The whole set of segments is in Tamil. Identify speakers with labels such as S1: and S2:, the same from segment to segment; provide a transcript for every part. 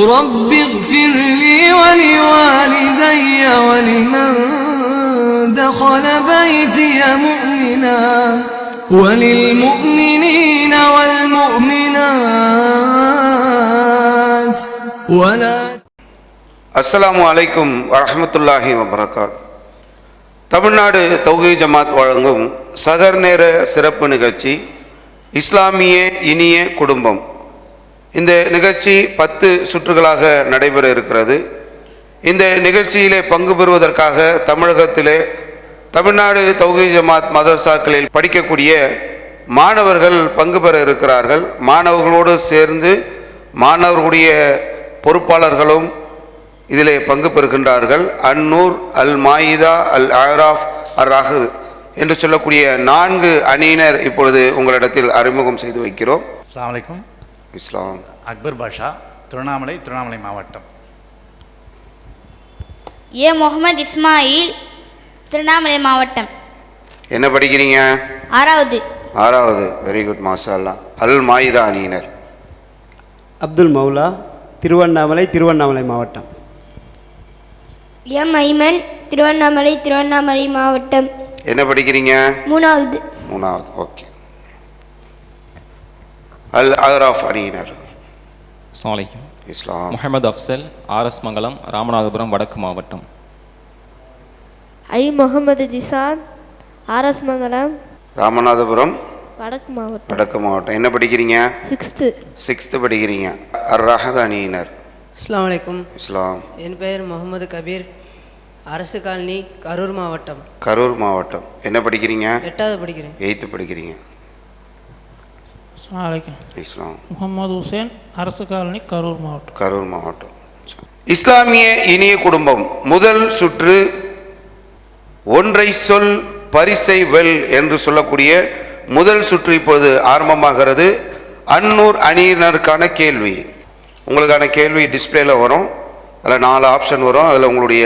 S1: رب اغفر لي ولوالدي ولمن دخل بيتي مؤمنا وللمؤمنين والمؤمنات ولا.
S2: அஸ்ஸலாமு அலைக்கும் வரஹ்மத்துல்லாஹி வபரகாத். தமிழ்நாடு தௌஹீத் ஜமாத் வழங்கும் சகர் நேர சிறப்பு நிகழ்ச்சி இஸ்லாமிய இனிய குடும்பம். இந்த நிகழ்ச்சி 10 சுற்றுகளாக நடைபெற இருக்கிறது. இந்த நிகழ்ச்சியிலே பங்கு பெறுவதற்காக தமிழகத்திலே தமிழ்நாடு தௌஹீத் ஜமாத் மதரசாக்களில் படிக்கக்கூடிய மாணவர்கள் பங்கு பெற இருக்கிறார்கள். மாணவர்களோடு சேர்ந்து மாணவர்களுடைய பொறுப்பாளர்களும் இதிலே பங்கு பெறுகின்றார்கள். அந்நூர், அல் மாயிதா, அல் ஆராஃப், அர் ரஹ் என்று சொல்லக்கூடிய 4 அணியினர் இப்பொழுது உங்களிடத்தில் அறிமுகம் செய்து வைக்கிறோம்.
S3: அஸ்ஸலாமு அலைக்கும்.
S2: இஸ்லாம்.
S3: அக்பர் பாஷா, திருவண்ணாமலை மாவட்டம்.
S4: ஏ முகமது இஸ்மாயில், திருவண்ணாமலை மாவட்டம்.
S2: என்ன படிக்கிறீங்க?
S4: 6வது.
S2: வெரி குட், மாஷா அல்லாஹ். அல் மாயிதா அணியினர்.
S5: அப்துல் மௌலா, திருவண்ணாமலை மாவட்டம்.
S6: எம் ஐமன், திருவண்ணாமலை மாவட்டம்.
S2: என்ன படிக்கிறீங்க?
S6: 3வது.
S2: ஓகே. அல் ஆராஃப் அணியினர்.
S7: அஸ்ஸலாமு அலைக்கும்.
S2: இஸ்லாம்.
S7: முஹம்மது அஃப்சல், ஆர்எஸ் மங்கலம், ராமநாதபுரம் வடக்கு மாவட்டம்.
S6: ஐ முகமது ஜிசான், ஆர்எஸ் மங்கலம்,
S2: ராமநாதபுரம்
S6: வடக்கு
S2: மாவட்டம். என்ன படிக்கிறீங்க?
S6: 6th
S2: படிக்கிறீங்க. அர் ரஹ் அணியினர்.
S8: அஸ்ஸலாமு அலைக்கும்.
S2: இஸ்லாம்.
S8: என் பெயர் முகமது கபீர், அரசு காலனி, கரூர் மாவட்டம். என்ன படிக்கிறீங்க? 8வது படிக்கிறேன்.
S2: 8th படிக்கிறீங்க.
S9: அஸ்ஸலாமு அலைக்கும்.
S2: இஸ்லாம்.
S9: முகமது ஹுசேன், அரசு காலனி, கரூர் மாவட்டம்.
S2: இஸ்லாமிய இனிய குடும்பம் முதல் சுற்று ஒன்றை சொல் பரிசை வெல் என்று சொல்லக்கூடிய முதல் சுற்று இப்பொழுது ஆரம்பமாகிறது. அந்நூர் அணியினருக்கான கேள்வி. உங்களுக்கான கேள்வி டிஸ்பிளேல வரும். அதில் 4 ஆப்ஷன் வரும். அதில் உங்களுடைய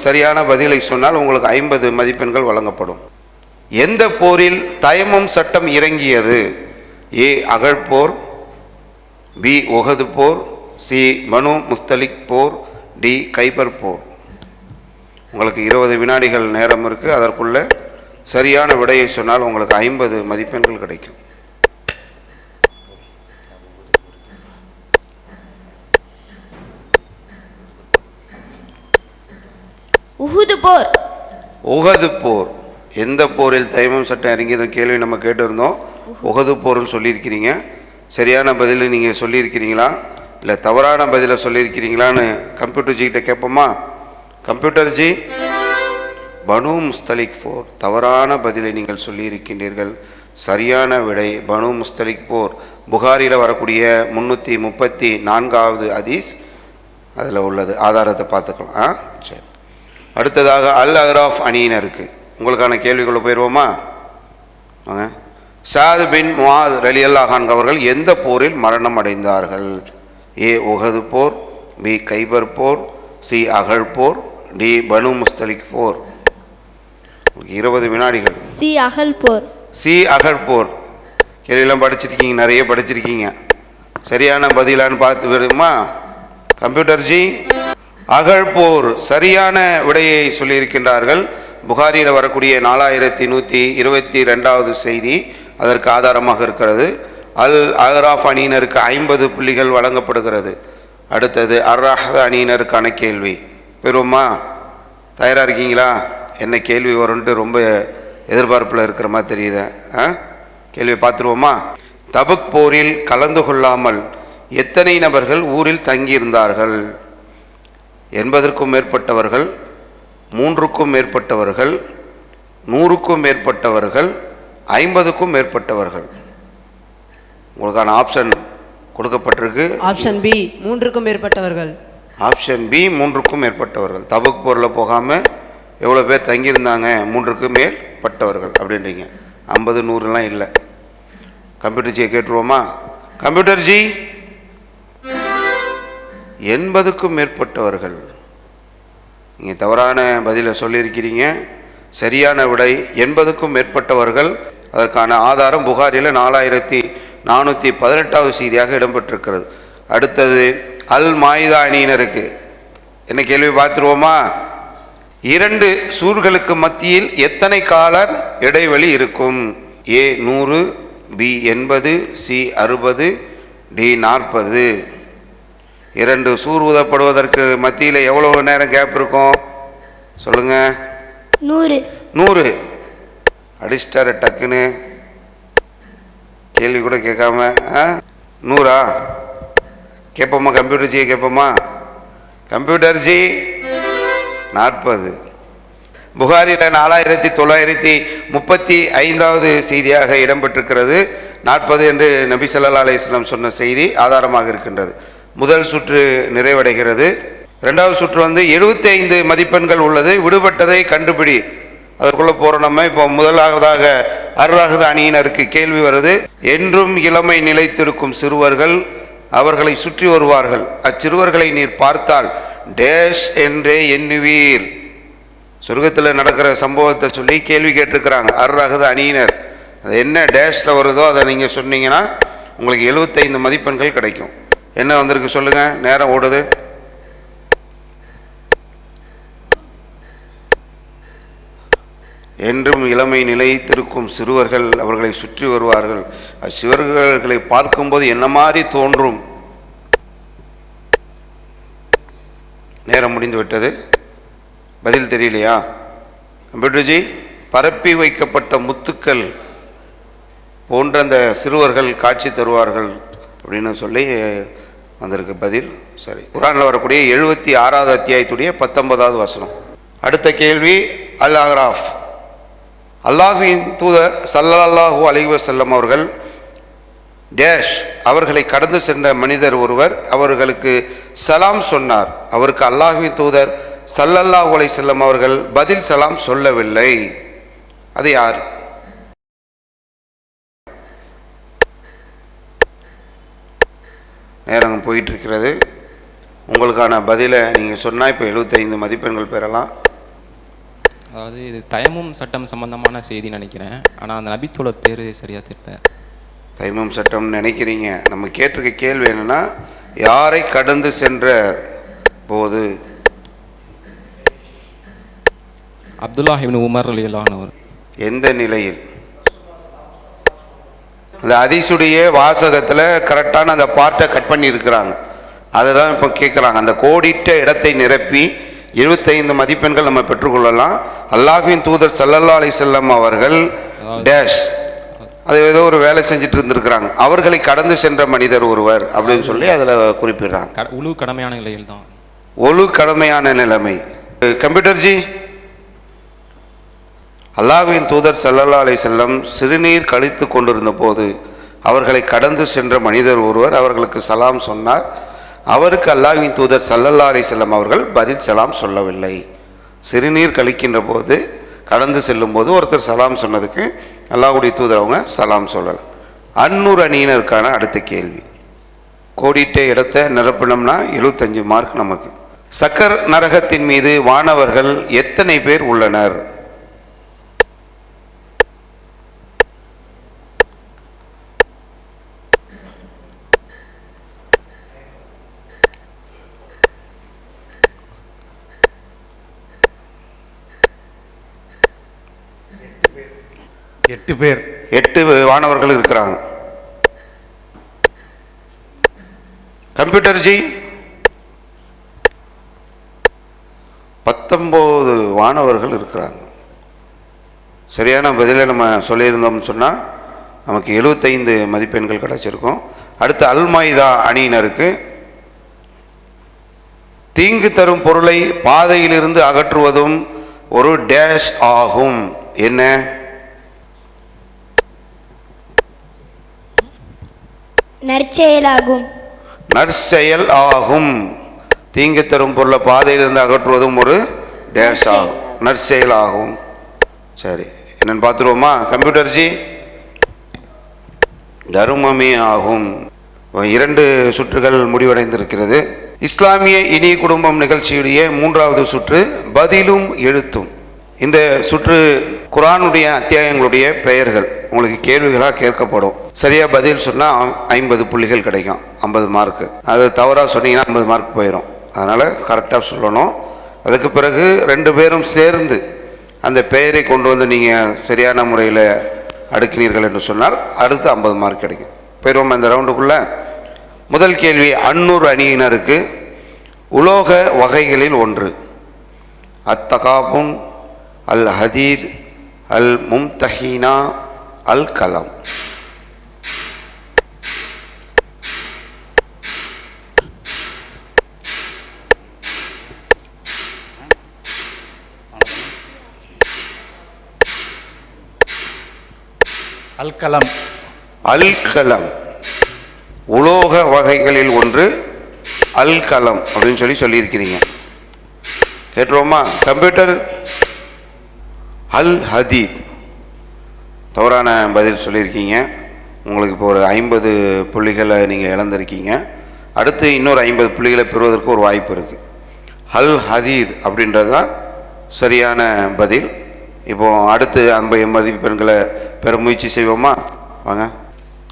S2: சரியான பதிலை சொன்னால் உங்களுக்கு 50 மதிப்பெண்கள் வழங்கப்படும். எந்த போரில் தயமம் சட்டம் இறங்கியது? ஏ அகழ்போர், பி உஹது போர், சி பனு முஸ்தலிக் போர், டி கைபர் போர். உங்களுக்கு 20 வினாடிகள் நேரம் இருக்குது. அதற்குள்ள சரியான விடையை சொன்னால் உங்களுக்கு 50 மதிப்பெண்கள் கிடைக்கும். உஹது போர். எந்த போரில் தயமம் சட்டம் இறங்கியது கேள்வி நம்ம கேட்டிருந்தோம். உஹது போர்னு சொல்லியிருக்கிறீங்க. சரியான பதிலை நீங்கள் சொல்லியிருக்கிறீங்களா இல்லை தவறான பதிலை சொல்லியிருக்கிறீங்களான்னு கம்ப்யூட்டர் ஜிகிட்ட கேட்போமா? கம்ப்யூட்டர் ஜி, பனு முஸ்தலிக் போர். தவறான பதிலை நீங்கள் சொல்லியிருக்கின்றீர்கள். சரியான விடை பனு முஸ்தலிக் போர். புகாரியில் வரக்கூடிய 334வது ஹதீஸ் அதில் உள்ளது. ஆதாரத்தை பார்த்துக்கலாம். சரி, அடுத்ததாக அல் ஆராஃப் அணியினருக்கு உங்களுக்கான கேள்விக்குள்ள போயிடுவோமா? வாங்க. சாத் பின் முஆத் ரலியல்லாஹு அன்ஹு அவர்கள் எந்த போரில் மரணம் அடைந்தார்கள்? ஏ உஹது போர், பி கைபர் போர், சி அகழ் போர், டி பனு முஸ்தலிக் போர். 20 வினாடிகள்.
S6: சி அகழ் போர்.
S2: கேள்வியெல்லாம் படிச்சிருக்கீங்க, நிறைய படிச்சிருக்கீங்க. சரியான பதிலான்னு பார்த்து வருமா கம்ப்யூட்டர் ஜி? அகழ் போர் சரியான விடையை சொல்லியிருக்கின்றார்கள். புகாரியில் வரக்கூடிய 4122வது செய்தி அதற்கு ஆதாரமாக இருக்கிறது. அல் ஆராஃப் அணியினருக்கு 50 புள்ளிகள் வழங்கப்படுகிறது. அடுத்தது அர் ரஹ் அணியினருக்கான கேள்வி பெறுவோமா? தயாராக இருக்கீங்களா? என்ன கேள்வி வரும்ன்ட்டு ரொம்ப எதிர்பார்ப்பில் இருக்கிற மாதிரி தெரியுது. கேள்வி பார்த்துருவோமா? தபுக் போரில் கலந்து கொள்ளாமல் எத்தனை நபர்கள் ஊரில் தங்கியிருந்தார்கள்? 80க்கும் மேற்பட்டவர்கள், 3க்கும் மேற்பட்டவர்கள், 100க்கும் மேற்பட்டவர்கள், 50க்கும் மேற்பட்டவர்கள். உங்களுக்கான ஆப்ஷன் கொடுக்கப்பட்டிருக்கு.
S8: ஆப்ஷன் பி, 3க்கும் மேற்பட்டவர்கள்.
S2: ஆப்ஷன் பி, 3க்கும் மேற்பட்டவர்கள். தபுக் போரில் போகாமல் எவ்வளோ பேர் தங்கியிருந்தாங்க? 3க்கு மேற்பட்டவர்கள் அப்படின்றீங்க. 50 100லாம் இல்லை. கம்ப்யூட்டர் ஜியை கேட்டுருவோமா? கம்ப்யூட்டர் ஜி, 80க்கும் மேற்பட்டவர்கள். நீங்கள் தவறான பதிலை சொல்லியிருக்கிறீங்க. சரியான விடை 80க்கும் மேற்பட்டவர்கள். அதற்கான ஆதாரம் புகாரில் 4418வது செய்தியாக இடம்பெற்றிருக்கிறது. அடுத்தது அல் மாயிதா அணியினருக்கு. என்ன கேள்வி பார்த்துருவோமா? 2 சூர்களுக்கு மத்தியில் எத்தனை கால இடைவெளி இருக்கும்? ஏ 100, பி 80, சி 60, டி 40. 2 சூர் ஊதப்படுவதற்கு மத்தியில் எவ்வளவு நேரம் கேப் இருக்கும் சொல்லுங்க?
S6: 100.
S2: 100. அடிஸ்டார டக்குன்னு கேள்வி கூட கேட்காம 100ஆ கேட்போமா? கம்ப்யூட்டர் ஜி கேட்போமா? Computer G 40. புகாரில் 4935வது செய்தியாக இடம்பெற்றிருக்கிறது. 40 என்று நபி ஸல்லல்லாஹு அலைஹி வஸல்லம் சொன்ன செய்தி ஆதாரமாக இருக்கின்றது. முதல் சுற்று நிறைவடைகிறது. 2வது சுற்று 75 மதிப்பெண்கள் உள்ளது. விடுபட்டதை கண்டுபிடி. அதற்குள்ள போறோம் நம்ம. இப்போ முதலாவதாக அர்ராஹத அணியினருக்கு கேள்வி வருது. என்றும் இளமை நிலைத்திருக்கும் சிறுவர்கள் அவர்களை சுற்றி வருவார்கள். அச்சிறுவர்களை நீர் பார்த்தால் டேஷ் என்றே எண்ணுவீர். சொர்க்கத்தில் நடக்கிற சம்பவத்தை சொல்லி கேள்வி கேட்டிருக்கிறாங்க அர்ராஹத அணியினர். அது என்ன டேஷ்ல வருதோ அதை நீங்க சொன்னீங்கன்னா உங்களுக்கு 75 மதிப்பெண்கள் கிடைக்கும். என்ன வந்திருக்கு சொல்லுங்க? நேரம் ஓடுது. என்றும் இளமை நிலைத்திருக்கும் சிறுவர்கள் அவர்களை சுற்றி வருவார்கள். அச்சிறுவர்களை பார்க்கும்போது என்ன மாதிரி தோன்றும்? நேரம் முடிந்து விட்டது. பதில் தெரியலையா? கம்ப்யூட்டர்ஜி, பரப்பி வைக்கப்பட்ட முத்துக்கள் போன்ற அந்த சிறுவர்கள் காட்சி தருவார்கள் அப்படின்னு சொல்லி வந்திருக்கு பதில். சரி, குர்ஆனில் வரக்கூடிய 76வது அத்தியாயத்துடைய 19வது வசனம். அடுத்த கேள்வி அல் அஹ்ராஃப். அல்லாஹ்வின் தூதர் ஸல்லல்லாஹு அலைஹி வஸல்லம் அவர்கள் டேஷ் அவர்களை கடந்து சென்ற மனிதர் ஒருவர் அவர்களுக்கு சலாம் சொன்னார். அவருக்கு அல்லாஹ்வின் தூதர் ஸல்லல்லாஹு அலைஹி வஸல்லம் அவர்கள் பதில் சலாம் சொல்லவில்லை. அது யார்? நேரம் போயிட்டு இருக்கிறது. உங்களுக்கான பதிலை நீங்கள் சொன்னால் இப்போ 75 மதிப்பெண்கள் பெறலாம்.
S7: அதாவது இது தயமும் சட்டம் சம்பந்தமான செய்தி நினைக்கிறேன். ஆனால் அந்த நபித்தோழர் பேர் சரியாக தெரியல.
S2: தைமம் சட்டம் நினைக்கிறீங்க. நம்ம கேட்டிருக்க கேள்வி என்னன்னா, யாரை கடந்து சென்ற போது?
S7: அப்துல்லாஹ் இப்னு உமர் ரலியல்லாஹு அன்ஹு.
S2: எந்த நிலையில்? அந்த ஹதீஸுடைய வாசகத்தில் கரெக்டான அந்த பார்ட்டை கட் பண்ணி இருக்கிறாங்க. அதை தான் இப்போ கேட்குறாங்க. அந்த கோடிட்ட இடத்தை நிரப்பி 75 மதிப்பெண்கள் நம்ம பெற்றுக்கொள்ளலாம். அல்லாஹ்வின் தூதர் ஸல்லல்லாஹு அலைஹி வஸல்லம் அவர்கள் டேஷ் அது ஏதோ ஒரு வேலை செஞ்சுட்டு இருந்திருக்கிறாங்க. அவர்களை கடந்து சென்ற மனிதர் ஒருவர் அப்படின்னு சொல்லி அதில் குறிப்பிடுறாங்க.
S7: ஒழு கடமையான நிலையில் தான்.
S2: ஒழு கடமையான நிலைமை. கம்ப்யூட்டர் ஜி, அல்லாஹ்வின் தூதர் ஸல்லல்லாஹு அலைஹி வஸல்லம் சிறுநீர் கழித்து கொண்டிருந்த போது அவர்களை கடந்து சென்ற மனிதர் ஒருவர் அவர்களுக்கு சலாம் சொன்னார். அவருக்கு அல்லாஹ்வின் தூதர் ஸல்லல்லாஹு அலைஹி வஸல்லம் அவர்கள் பதில் சலாம் சொல்லவில்லை. சிறுநீர் கழிக்கின்ற போது கடந்து செல்லும் போது ஒருத்தர் சலாம் சொன்னதுக்கு அல்லாஹ்வுடைய தூதர் அவங்க சலாம் சொல்லலை. அன்னூர் அணியினருக்கான அடுத்த கேள்வி. கோடிட்ட இடத்தை நிரப்பினோம்னா 75 மார்க் நமக்கு. சக்கர் நரகத்தின் மீது வானவர்கள் எத்தனை பேர் உள்ளனர்?
S3: எட்டு பேர்.
S2: 8 வானவர்கள் இருக்கிறாங்க. கம்ப்யூட்டர் ஜி, 19 வானவர்கள் இருக்கிறாங்க. சரியான பதிலை நம்ம சொல்லியிருந்தோம்னு சொன்னால் நமக்கு 75 மதிப்பெண்கள் கிடைச்சிருக்கும். அடுத்து அல்மாயிதா அணியினருக்கு தீங்கு தரும் பொருளை பாதையிலிருந்து அகற்றுவதும் ஒரு டேஷ் ஆகும். என்ன?
S6: நற்செயலாகும்.
S2: நற்செயல் ஆகும். தீங்கு தரும் பொருளை பாதையிலிருந்து அகற்றுவதும் ஒரு டேஷ் ஆகும், நற்செயல் ஆகும். சரி, என்னன்னு பார்த்துருவோமா? கம்ப்யூட்டர் ஜி, தர்மமே ஆகும். 2 சுற்றுகள் முடிவடைந்திருக்கிறது. இஸ்லாமிய இனிய குடும்பம் நிகழ்ச்சியுடைய 3வது சுற்று பதிலும் எழுத்தும். இந்த சுற்று குர்ஆனுடைய அத்தியாயங்களுடைய பெயர்கள் உங்களுக்கு கேள்விகளாக கேட்கப்படும். சரியாக பதில் சொன்னால் 50 புள்ளிகள் கிடைக்கும், 50 மார்க்கு. அது தவறாக சொன்னீங்கன்னா 50 மார்க் போயிடும். அதனால் கரெக்டாக சொல்லணும். அதுக்கு பிறகு 2 பேரும் சேர்ந்து அந்த பெயரை கொண்டு வந்து நீங்கள் சரியான முறையில் அடுக்கினீர்கள் என்று சொன்னால் அடுத்து 50 மார்க் கிடைக்கும். போயிடுவோம் இந்த ரவுண்டுக்குள்ளே. முதல் கேள்வி, அன்னூர் அணியினருக்கு உலோக வகைகளில் ஒன்று. அத்தகாபுன், அல் ஹதீத், அல் மும்தஹீனா, அல் கலம்.
S3: அல்கலம்.
S2: அல்கலம் உலோக வகைகளில் ஒன்று அல்கலம் அப்படின்னு சொல்லியிருக்கிறீங்க. கேட்டுருவோமா? கம்ப்யூட்டர் அல் ஹதீத் தவறான பதில் சொல்லியிருக்கீங்க. உங்களுக்கு இப்போ ஒரு 50 புள்ளிகளை நீங்கள் இழந்திருக்கீங்க. அடுத்து இன்னொரு 50 புள்ளிகளை பெறுவதற்கு ஒரு வாய்ப்பு இருக்குது. அல் ஹதீத் அப்படின்றது தான் சரியான பதில். இப்போ அடுத்து 50 மதிப்பெண்களை பெற முயற்சி செய்வோமா? வாங்க.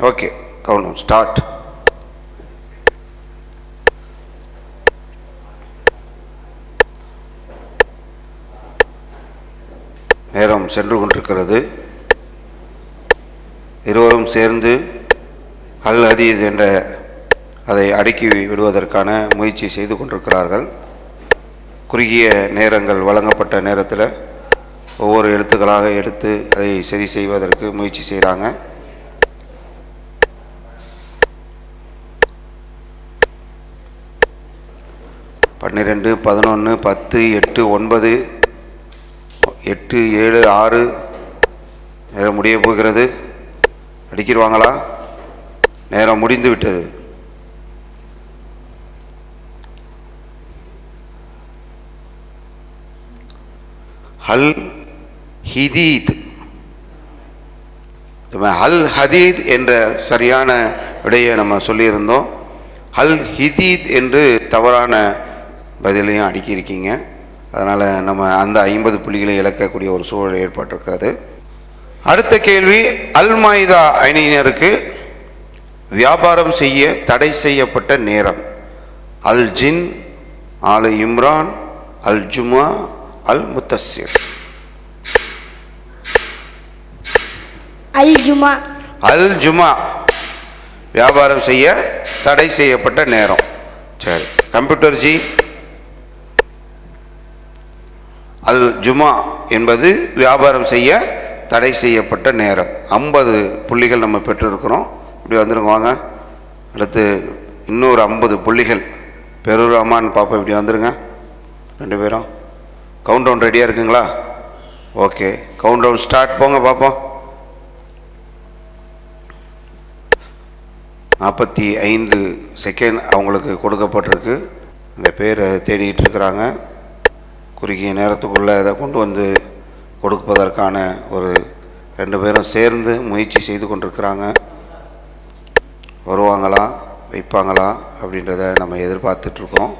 S2: Okay, count start. நேரம் சென்று கொண்டிருக்கிறது. இருவரும் சேர்ந்து அல் ஹதீத் என்ற அதை அடுக்கி விடுவதற்கான முயற்சி செய்து கொண்டிருக்கிறார்கள். குறுகிய நேரங்கள் வழங்கப்பட்ட நேரத்தில் ஒவ்வொரு எழுத்துக்களாக எடுத்து அதை சரி செய்வதற்கு முயற்சி செய்கிறாங்க. பன்னிரெண்டு, 11, 10, 8, 9, 8, 7, 6 நேரம் முடிய போகிறது. அடிக்கிடுவாங்களா? நேரம் முடிந்து விட்டது. அல் ஹதீத், அல் ஹதீத் என்ற சரியான விடையை நம்ம சொல்லியிருந்தோம். அல் ஹதீத் என்று தவறான பதிலையும் அடுக்கியிருக்கீங்க. அதனால் நம்ம அந்த 50 புள்ளிகளை இழக்கக்கூடிய ஒரு சூழல் ஏற்பட்டிருக்காது. அடுத்த கேள்வி, அல் மாயிதா அணியினருக்கு வியாபாரம் செய்ய தடை செய்யப்பட்ட நேரம். அல் ஜின், ஆல் இம்ரான், அல் ஜுமா, அல் முத்தஸ்ஸிர்.
S6: அல் ஜுமா.
S2: அல் ஜுமா வியாபாரம் செய்ய தடை செய்யப்பட்ட நேரம். சரி, கம்ப்யூட்டர் ஜி. அல் ஜுமா என்பது வியாபாரம் செய்ய தடை செய்யப்பட்ட நேரம். 50 புள்ளிகள் நம்ம பெற்றிருக்கிறோம். இப்படி வந்துருங்க, வாங்க. அடுத்து இன்னொரு 50 புள்ளிகள் பெருராமான்னு பார்ப்போம். இப்படி வந்துருங்க 2 பேரும். கவுண்ட் டவுன் ரெடியாக இருக்குங்களா? Okay, countdown start. போங்க பார்ப்போம். 45 செகண்ட் அவங்களுக்கு கொடுக்கப்பட்டிருக்கு. இந்த பேரை தேடிட்டு இருக்கிறாங்க. குறுகிய நேரத்துக்குள்ளே இதை கொண்டு வந்து கொடுப்பதற்கான ஒரு 2 பேரும் சேர்ந்து முயற்சி செய்து கொண்டிருக்கிறாங்க. வருவாங்களா வைப்பாங்களா அப்படின்றத நம்ம எதிர்பார்த்துட்ருக்கோம்.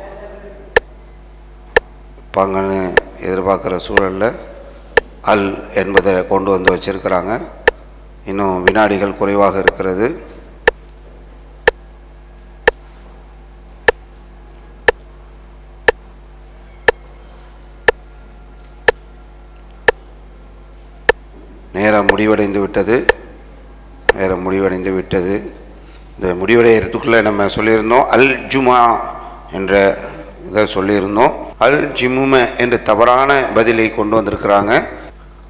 S2: வைப்பாங்கன்னு எதிர்பார்க்குற சூழலில் அல் என்பதை கொண்டு வந்து வச்சிருக்கிறாங்க. இன்னும் வினாடிகள் குறைவாக இருக்கிறது. நேரம் முடிவடைந்து விட்டது. இந்த முடிவடைகிறதுக்குள்ளே நம்ம சொல்லியிருந்தோம் அல் ஜுமா என்ற இதை சொல்லியிருந்தோம். அல் ஜிமும என்ற தவறான பதிலை கொண்டு வந்திருக்கிறாங்க.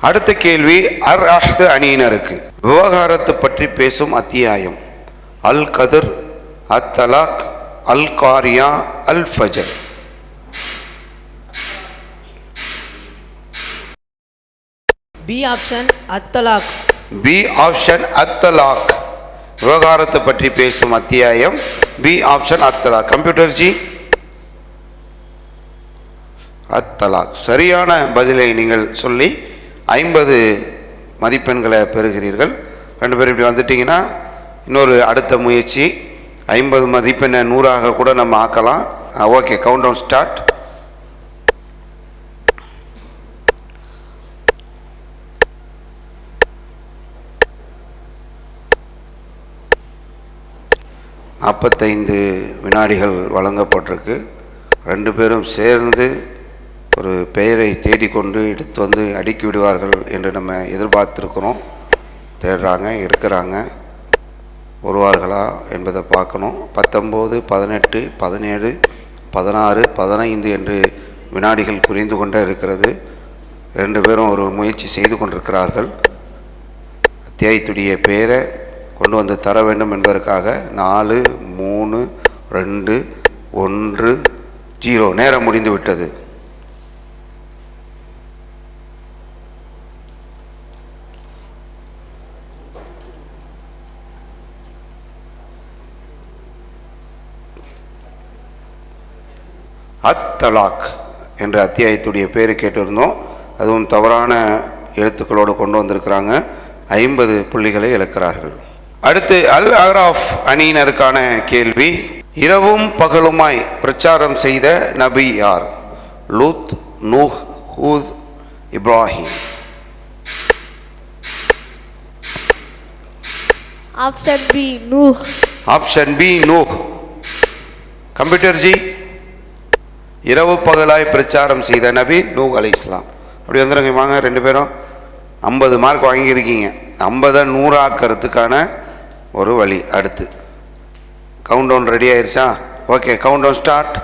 S2: அடுத்த கேள்வி, அர் அஹ்து அணியினருக்கு விவகாரத்தை பற்றி பேசும் அத்தியாயம். அல் கதிர், அத் தலாக், அல் காரியா, அல் ஃபஜர்.
S8: பி ஆப்ஷன் அத்தலாக்.
S2: பி ஆப்ஷன் அத்தலாக் விவகாரத்தை பற்றி பேசும் அத்தியாயம். பி ஆப்ஷன் அத்தலாக். கம்ப்யூட்டர் ஜி. அத்தலாக் சரியான பதிலை நீங்கள் சொல்லி 50 மதிப்பெண்களை பெறுகிறீர்கள். 2 பேர் இப்படி வந்துட்டீங்கன்னா இன்னொரு அடுத்த முயற்சி 50 மதிப்பெண்ணை 100ஆக கூட நம்ம ஆக்கலாம். Okay, countdown start. 45 வினாடிகள் வழங்கப்பட்டிருக்கு. 2 பேரும் சேர்ந்து ஒரு பெயரை தேடிக்கொண்டு எடுத்து வந்து அடுக்கி விடுவார்கள் என்று நம்ம எதிர்பார்த்துருக்கிறோம். தேடுறாங்க, இருக்கிறாங்க. வருவார்களா என்பதை பார்க்கணும். 19, 18, 17, 16, 15 என்று வினாடிகள் குறைந்து கொண்டே இருக்கிறது. 2 பேரும் ஒரு முயற்சி செய்து கொண்டிருக்கிறார்கள். அத்தியாயத்துடைய பெயரை கொண்டு வந்து தர வேண்டும் என்பதற்காக 4, 3, 2, 1, 0 நேரம் முடிந்து விட்டது. அத்தலாக் என்ற அத்தியாயத்துடைய பேரை கேட்டிருந்தோம். அதுவும் தவறான எழுத்துக்களோடு கொண்டு வந்திருக்கிறாங்க. 50 புள்ளிகளை இழக்கிறார்கள். அடுத்து அல் அஹ்ராஃப் அணியினருக்கான கேள்வி. இரவும் பகலுமாய் பிரச்சாரம் செய்த நபி யார்? லூத், நூஹ், ஹூத், இப்ராஹிம்.
S6: ஆப்ஷன் பி நூஹ்.
S2: ஆப்ஷன் பி நூஹ். கம்ப்யூட்டர் ஜி, இரவு பகலாய் பிரச்சாரம் செய்த நபி நூஹ் அலைஹிஸ்ஸலாம். அப்படி வந்துடுங்க, வாங்க 2 பேரும் 50 மார்க் வாங்கியிருக்கீங்க. 50 100 ஆக்கிறதுக்கான ஒரு வழி. அடுத்து கவுண்ட் டவுன் ரெடி ஆயிடுச்சா? Okay, countdown start.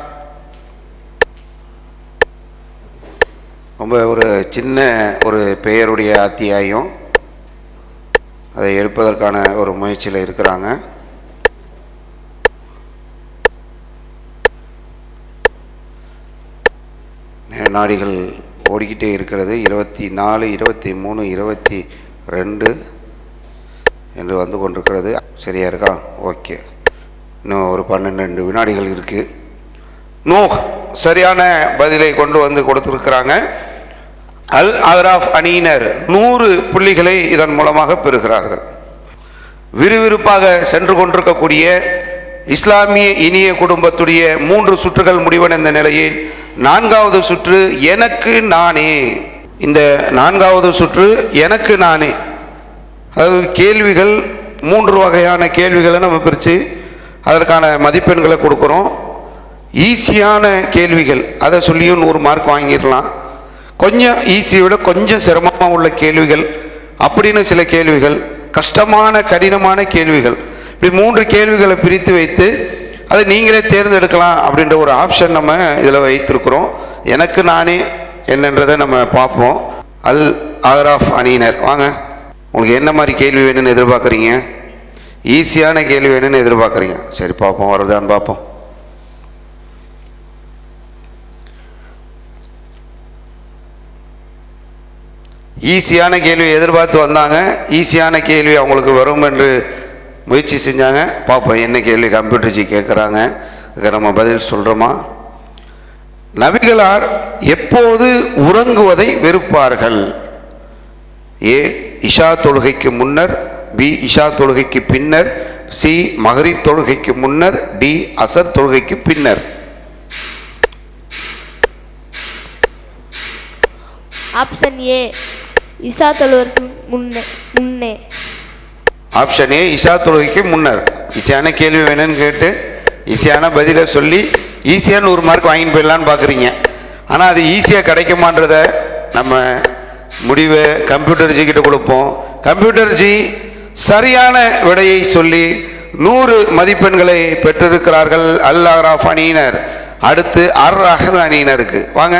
S2: ரொம்ப ஒரு சின்ன ஒரு பெயருடைய அத்தியாயம், அதை எடுப்பதற்கான ஒரு முயற்சியில் இருக்கிறாங்க. நாடிகள் ஓடிக்கிட்டே இருக்கிறது. 24, 23, 22 என்று வந்து கொண்டிருக்கிறது. சரியா இருக்கா? ஓகே, இன்னும் ஒரு 12 வினாடிகள் இருக்கு. நூஹ் சரியான பதிலை கொண்டு வந்து கொடுத்திருக்கிறாங்க. அல் அஹ்ராஃப் அணியினர் 100 புள்ளிகளை இதன் மூலமாக பெறுகிறார்கள். விறுவிறுப்பாக சென்று கொண்டிருக்கக்கூடிய இஸ்லாமிய இனிய குடும்பத்துடைய 3 சுற்றுகள் முடிவடைந்த நிலையில் 4வது சுற்று எனக்கு நானே. இந்த 4வது சுற்று எனக்கு நானே, அதாவது கேள்விகள் 3 வகையான கேள்விகளை நம்ம பிரித்து அதற்கான மதிப்பெண்களை கொடுக்குறோம். ஈஸியான கேள்விகள் அதை சொல்லியும் 100 மார்க் வாங்கிடலாம். கொஞ்சம் ஈஸியை விட கொஞ்சம் சிரமமாக உள்ள கேள்விகள் அப்படின்னு சில கேள்விகள், கஷ்டமான கடினமான கேள்விகள், இப்படி 3 கேள்விகளை பிரித்து வைத்து அதை நீங்களே தேர்ந்தெடுக்கலாம் அப்படின்ற ஒரு ஆப்ஷன் நம்ம இதில் வைத்திருக்கிறோம். எனக்கு நானே என்னன்றதை நம்ம பார்ப்போம். அல் அஹ்ராஃப் அணியினர், வாங்க, உங்களுக்கு என்ன மாதிரி கேள்வி வேணும்னு எதிர்பார்க்குறீங்க? ஈஸியான கேள்வி வேணும்னு எதிர்பார்க்குறீங்க. சரி, பார்ப்போம், வருதான்னு பார்ப்போம். ஈஸியான கேள்வி எதிர்பார்த்து வந்தாங்க. ஈஸியான கேள்வி அவங்களுக்கு வரும் என்று முயற்சி செஞ்சாங்க. பார்ப்போம் என்ன கேள்வி கம்ப்யூட்டர் ஜி கேட்குறாங்க, அதுக்கு நம்ம பதில் சொல்கிறோமா? நபிகளார் எப்போது உறங்குவதை வெறுப்பார்கள்? ஏ இஷா தொழுகைக்கு முன்னர், பி இஷா தொழுகைக்கு பின்னர், சி மகரிப் தொழுகைக்கு முன்னர், டி அசர் தொழுகைக்கு பின்னர்.
S6: ஆப்ஷன் ஏ இஷா தொழுகைக்கு முன்னே.
S2: ஆப்ஷன் ஏ இஷா தொழுகைக்கு முன்னர். ஈஸியான கேள்வி வேணும்னு கேட்டு ஈஸியான பதிலை சொல்லி ஈஸியான 100 மார்க் வாங்கிட்டு போயிடலான்னு பார்க்குறீங்க. ஆனால் அது ஈஸியாக கிடைக்குமான்றத நம்ம முடிவை கம்ப்யூட்டர் ஜி கிட்ட கொடுப்போம். கம்ப்யூட்டர் ஜி சரியான விடையை சொல்லி 100 மதிப்பெண்களை பெற்றிருக்கிறார்கள் அல் அஹ்ராஃப் அணியினர். அடுத்து அர் அஹ்து அணியினருக்கு வாங்க.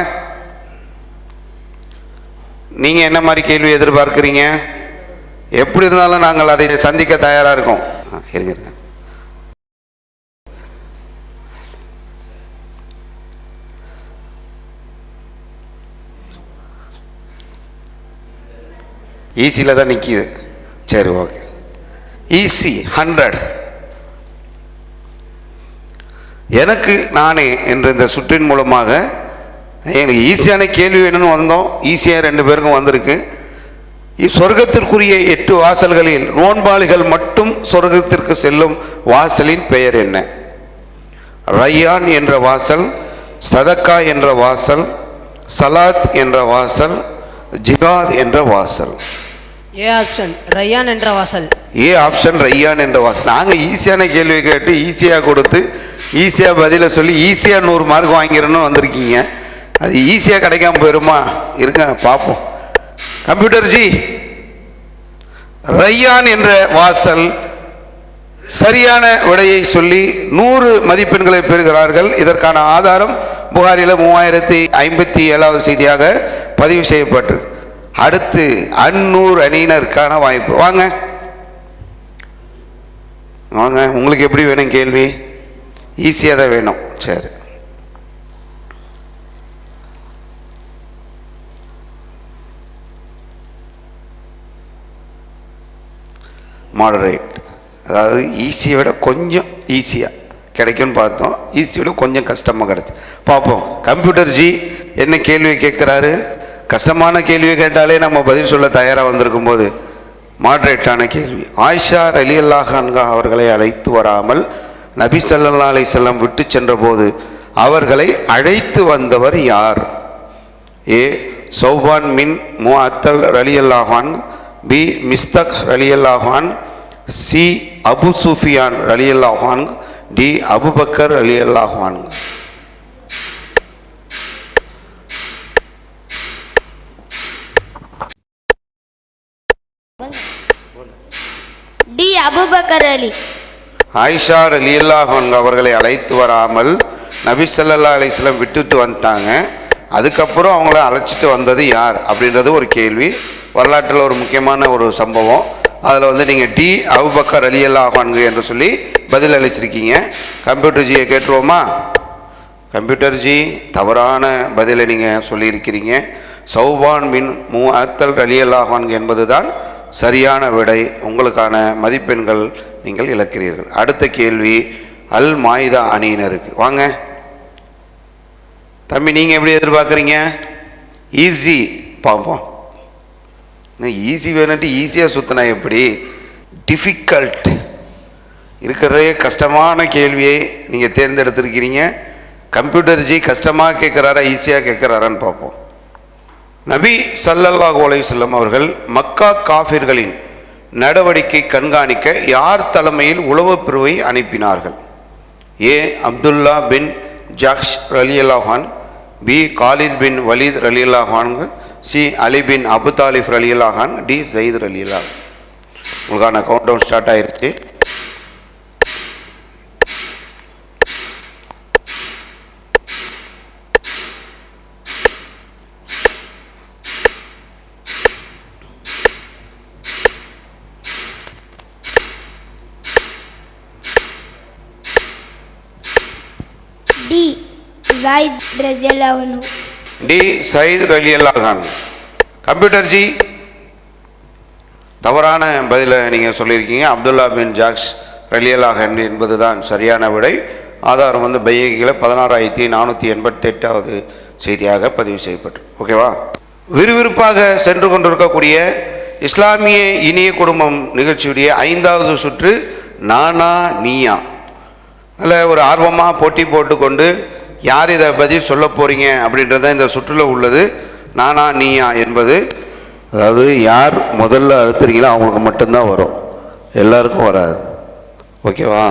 S2: நீங்கள் என்ன மாதிரி கேள்வி எதிர்பார்க்குறீங்க? எப்படி இருந்தாலும் நாங்கள் அதை சந்திக்க தயாராக இருக்கோம். இருங்க, ஈஸியில் தான் நிற்கிது. சரி, ஓகே. ஈஸி 100. எனக்கு நானே என்ற இந்த சுற்றின் மூலமாக எனக்கு ஈஸியான கேள்வி வேணும்னு வந்தோம். ஈஸியாக 2 பேருக்கும் வந்திருக்கு. சொர்க்கத்திற்குரிய 8 வாசல்களில் நோன்பாளிகள் மட்டும் சொர்க்கத்திற்கு செல்லும் வாசலின் பெயர் என்ன? ரய்யான் என்ற வாசல், சதக்கா என்ற வாசல், சலாத் என்ற வாசல், ஜிகாத் என்ற வாசல்.
S8: ஏ ஆப்ஷன் ரையான் என்ற வாசல்.
S2: ஏ ஆப்ஷன் ரையான் என்ற வாசல். நாங்கள் ஈஸியான கேள்வி கேட்டு ஈஸியாக கொடுத்து ஈஸியாக பதிலை சொல்லி ஈஸியாக 100 மார்க் வாங்கிறன்னு வந்திருக்கீங்க. அது ஈஸியாக கிடைக்காம போயிருமா? இருங்க பார்ப்போம். கம்ப்யூட்டர் ஜி, ரையான் என்ற வாசல் சரியான விடையை சொல்லி 100 மதிப்பெண்களை பெறுகிறார்கள். இதற்கான ஆதாரம் புகாரில 3057வது செய்தியாக பதிவு செய்யப்பட்டு. அடுத்து அந்நூறு அணியினருக்கான வாய்ப்பு. வாங்க வாங்க, உங்களுக்கு எப்படி வேணும் கேள்வி? ஈஸியாக தான் வேணும். சரி, மாடரேட், அதாவது ஈஸியை விட கொஞ்சம் ஈஸியாக கிடைக்கும்னு பார்த்தோம். ஈஸியை விட கொஞ்சம் கஷ்டமாக கிடச்சி பார்ப்போம். கம்ப்யூட்டர் ஜி என்ன கேள்வி கேட்குறாரு? கஷ்டமான கேள்வியை கேட்டாலே நம்ம பதில் சொல்ல தயாராக வந்திருக்கும் போது மாடரேட்டான கேள்வி. ஆயிஷா ரலியல்லாஹு அன்ஹா அவர்களை அழைத்து வராமல் நபி ஸல்லல்லாஹு அலைஹி வஸல்லம் விட்டு சென்ற போது அவர்களை அழைத்து வந்தவர் யார்? ஏ சௌபான் மின் முஅத்தல் ரலியல்லாஹு அன்ஹு, பி மிஸ்தக் ரலியல்லாஹு அன்ஹு, சி அபு சுஃபியான் ரலியல்லாஹு அன்ஹு, டி அபுபக்கர் ரலியல்லாஹு அன்ஹு.
S4: டி அபூபக்கர் அலி.
S2: ஆயிஷா ரலியல்லாஹு அன்ஹா அவர்களை அழைத்து வராமல் நபி ஸல்லல்லாஹு அலைஹி வஸல்லம் விட்டுட்டு வந்துட்டாங்க. அதுக்கப்புறம் அவங்கள அழைச்சிட்டு வந்தது யார் அப்படின்றது ஒரு கேள்வி. வரலாற்றில் ஒரு முக்கியமான ஒரு சம்பவம். அதில் நீங்கள் டி அபூபக்கர் ரலியல்லாஹு அன்ஹு என்று சொல்லி பதில் அளிச்சிருக்கீங்க. கம்ப்யூட்டர் ஜியை கேட்டுருவோமா? கம்ப்யூட்டர் ஜி, தவறான பதிலை நீங்கள் சொல்லியிருக்கிறீங்க. சௌபான் பின் முஅத்தல் ரலியல்லாஹு அன்ஹு என்பது தான் சரியான விடை. உங்களுக்கான மதிப்பெண்கள் நீங்கள் இழக்கிறீர்கள். அடுத்த கேள்வி அல் மாயிதா அணியினருக்கு. வாங்க தம்பி, நீங்கள் எப்படி எதிர்பார்க்குறீங்க? ஈஸி பார்ப்போம். ஈஸி வேணுன்ட்டு ஈஸியாக சுற்றினா எப்படி? டிஃபிகல்ட் இருக்கிறதே கஷ்டமான கேள்வியை நீங்கள் தேர்ந்தெடுத்திருக்கிறீங்க. கம்ப்யூட்டர் ஜி கஷ்டமாக கேட்குறாரா ஈஸியாக கேட்குறாரான்னு பார்ப்போம். நபி ஸல்லல்லாஹு அலைஹி வஸல்லம் அவர்கள் மக்கா காஃபிர்களின் நடவடிக்கை கண்காணிக்க யார் தலைமையில் உளவுப் பிரிவை அனுப்பினார்கள்? ஏ அப்துல்லா பின் ஜஹ்ஷ் ரலியல்லாஹு அன்ஹு, பி காலித் பின் வலீத் ரலியல்லாஹு அன்ஹு, சி அலி பின் அபு தாலிப் ரலியல்லாஹு அன்ஹு, டி ஸைத் ரலியல்லாஹு. உங்களுக்கான கவுண்ட் டவுன் ஸ்டார்ட் ஆயிருச்சு.
S4: டி ஸைத் ரலியல்லாஹு அன்ஹு.
S2: டி ஸைத் ரலியல்லாஹு அன்ஹு. கம்ப்யூட்டர் ஜி, தவறான பதிலை நீங்கள் சொல்லியிருக்கீங்க. அப்துல்லா பின் ஜஹ்ஷ் ரலியல்லாஹு அன்ஹு என்பது தான் சரியான விடை. ஆதாரம் பைஹகியில் 16488வது செய்தியாக பதிவு செய்யப்பட்டு. ஓகேவா? விறுவிறுப்பாக சென்று கொண்டிருக்கக்கூடிய இஸ்லாமிய இனிய குடும்பம் நிகழ்ச்சியுடைய 5வது சுற்று நானா நீயா. நல்ல ஒரு ஆர்வமாக போட்டி போட்டுக்கொண்டு யார் இதை பதில் சொல்ல போகிறீங்க அப்படின்றத இந்த சுற்றில் உள்ளது. நானா நீயா என்பது, அதாவது யார் முதல்ல அழுத்துறீங்களோ அவங்களுக்கு மட்டும்தான் வரும், எல்லாருக்கும் வராது. ஓகேவா?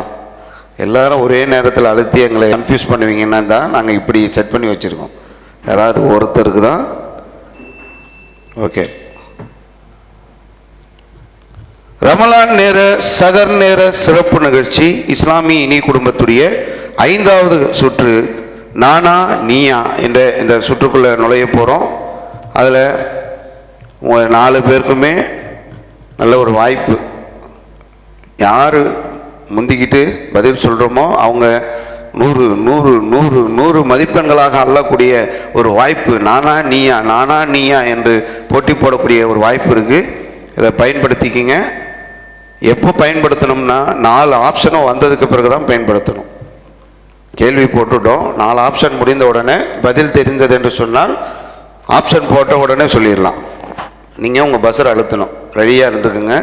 S2: எல்லாரும் ஒரே நேரத்தில் அழுத்தி எங்களை கன்ஃபியூஸ் பண்ணுவீங்கன்னா தான் நாங்கள் இப்படி செட் பண்ணி வச்சுருக்கோம். யாராவது ஒருத்தருக்கு தான். ஓகே, ரமலான் நேர சகர் நேர சிறப்பு நிகழ்ச்சி இஸ்லாமிய இனி குடும்பத்துடைய 5வது சுற்று நானா நீயா என்ற இந்த சுற்றுக்குள்ளே நுழைய போகிறோம். அதில் உங்கள் 4 பேருக்குமே நல்ல ஒரு வாய்ப்பு. யார் முந்திக்கிட்டு பதில் சொல்கிறோமோ அவங்க 100 மதிப்பெண்களாக அள்ளக்கூடிய ஒரு வாய்ப்பு. நானா நீயா நானா நீயா என்று போட்டி போடக்கூடிய ஒரு வாய்ப்பு இருக்குது. இதை பயன்படுத்திக்கிங்க. எப்போ பயன்படுத்தணும்னா 4 ஆப்ஷனும் வந்ததுக்கு பிறகு தான் பயன்படுத்தணும். கேள்வி போட்டுட்டோம், 4 ஆப்ஷன் முடிந்த உடனே பதில் தெரிந்தது என்று சொன்னால் ஆப்ஷன் போட்ட உடனே சொல்லிடலாம். நீங்கள் உங்கள் பஸ்ஸர் அழுத்தணும், ரெடியாக இருந்துக்குங்க.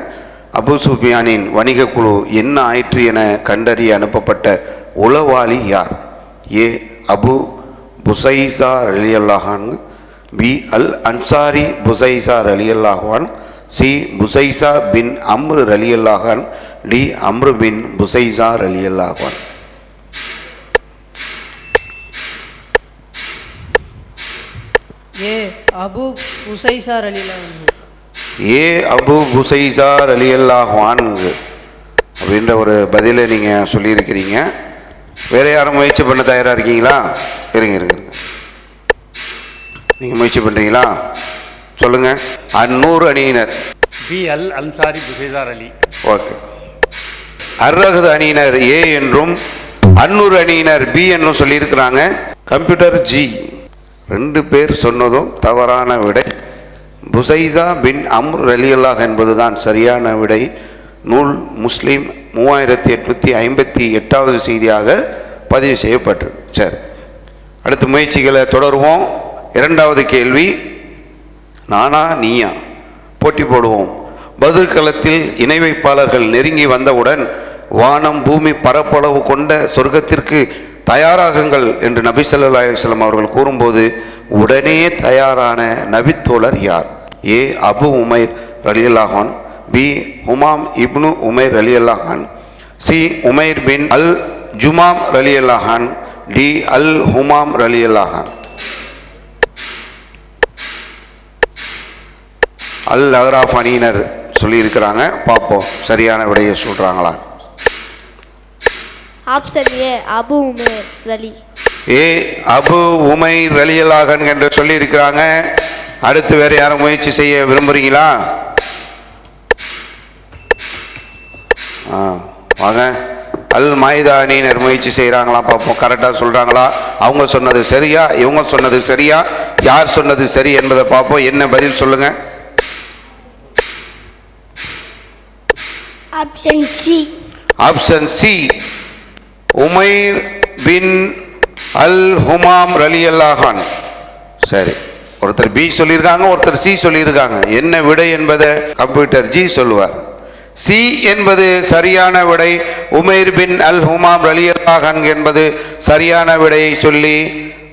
S2: அபு சுஃபியானின் வணிக குழு என்ன ஆயிற்று என கண்டறிய அனுப்பப்பட்ட உளவாளி யார்? ஏ அபு புசைசா ரலியல்லாஹு அன்ஹு, பி அல் அன்சாரி புசைசா ரலியல்லாஹு அன்ஹு, சி புசைசா பின் அம்ரு ரலியல்லாஹன், டி அம்ரு பின் புசைசா ரலியல்லாஹன்.
S8: ஏ அபு உசைசா ரலியல்லாஹு அன்ஹு.
S2: ஏ அபு புசைசா ரலியல்லாஹன் அப்படின்ற ஒரு பதிலை நீங்கள் சொல்லியிருக்கிறீங்க. வேற யாரும் முயற்சி பண்ண தயாராக இருக்கீங்களா? இருங்க இருங்க இருங்க, நீங்கள் முயற்சி பண்ணுறீங்களா? சொல்லுங்க. அந்நூறு அணியினர்
S3: பி அல் அன்சாரி புசைசார் அலி.
S2: ஓகே. அர்ரகது அணியினர் ஏ என்றும் அந்நூறு அணியினர் பி என்றும் சொல்லியிருக்கிறாங்க. கம்ப்யூட்டர் ஜி 2 பேர் சொன்னதும் தவறான விடை. புசைசா பின் அம்ர் ரலியல்லாஹ் என்பதுதான் சரியான விடை. நூல் முஸ்லீம் 3858வது செய்தியாக பதிவு செய்யப்பட்டு. சரி, அடுத்த முயற்சிகளை தொடருவோம். 2வது கேள்வி, நானா நீயா போட்டி போடுவோம். பதில் களத்தில் இணை வைப்பாளர்கள் நெருங்கி வந்தவுடன் வானம் பூமி பரப்பளவு கொண்ட சொர்க்கத்திற்கு தயாராகுங்கள் என்று நபி ஸல்லல்லாஹு அலைஹி வஸல்லம் அவர்கள் கூறும்போது உடனே தயாரான நபித்தோழர் யார்? ஏ அபு உமைர் ரலியல்லாஹு அன்ஹு, பி ஹுமாம் இப்னு உமைர் ரலியல்லாஹு அன்ஹு, சி உமைர் பின் அல் ஜுமாம் ரலியல்லாஹு அன்ஹு, டி அல் ஹுமாம் ரலியல்லாஹு அன்ஹு. அல் அஹ்ராஃப் அணியினர் சொல்லியிருக்கிறாங்க. பார்ப்போம் சரியான விடையை சொல்கிறாங்களா.
S6: ஆப்ஷன் ஏ அபு உமேர் ரலி.
S2: ஏ அபு உமைர் ரலியல்லாஹு அன்ஹு என்று சொல்லியிருக்கிறாங்க. அடுத்து வேறு யாரும் முயற்சி செய்ய விரும்புகிறீங்களா? வாங்க. அல் மாயிதா அணியினர் முயற்சி செய்கிறாங்களா பார்ப்போம். கரெக்டாக சொல்கிறாங்களா? அவங்க சொன்னது சரியா, இவங்க சொன்னது சரியா, யார் சொன்னது சரி என்பதை பார்ப்போம். என்ன பதில் சொல்லுங்க.
S4: Option C.
S2: ஆப்ஷன் சி உமைர் பின் அல் ஹுமாம் ரலியல்லாஹு அன்ஹு. சரி, ஒருத்தர் பி சொல்லியிருக்காங்க, ஒருத்தர் சி சொல்லியிருக்காங்க. என்ன விடை என்பதை கம்ப்யூட்டர் ஜி சொல்லுவார். சி என்பது சரியான விடை. உமைர் பின் அல் ஹுமாம் ரலியல்லாஹு அன்ஹு என்பது சரியான விடையை சொல்லி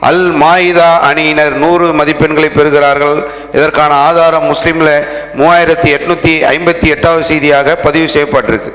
S2: அல் மாயிதா அணியினர் 100 மதிப்பெண்களை பெறுகிறார்கள். இதற்கான ஆதாரம் முஸ்லிமில் 3858வது செய்தியாக பதிவு செய்யப்பட்டிருக்கு.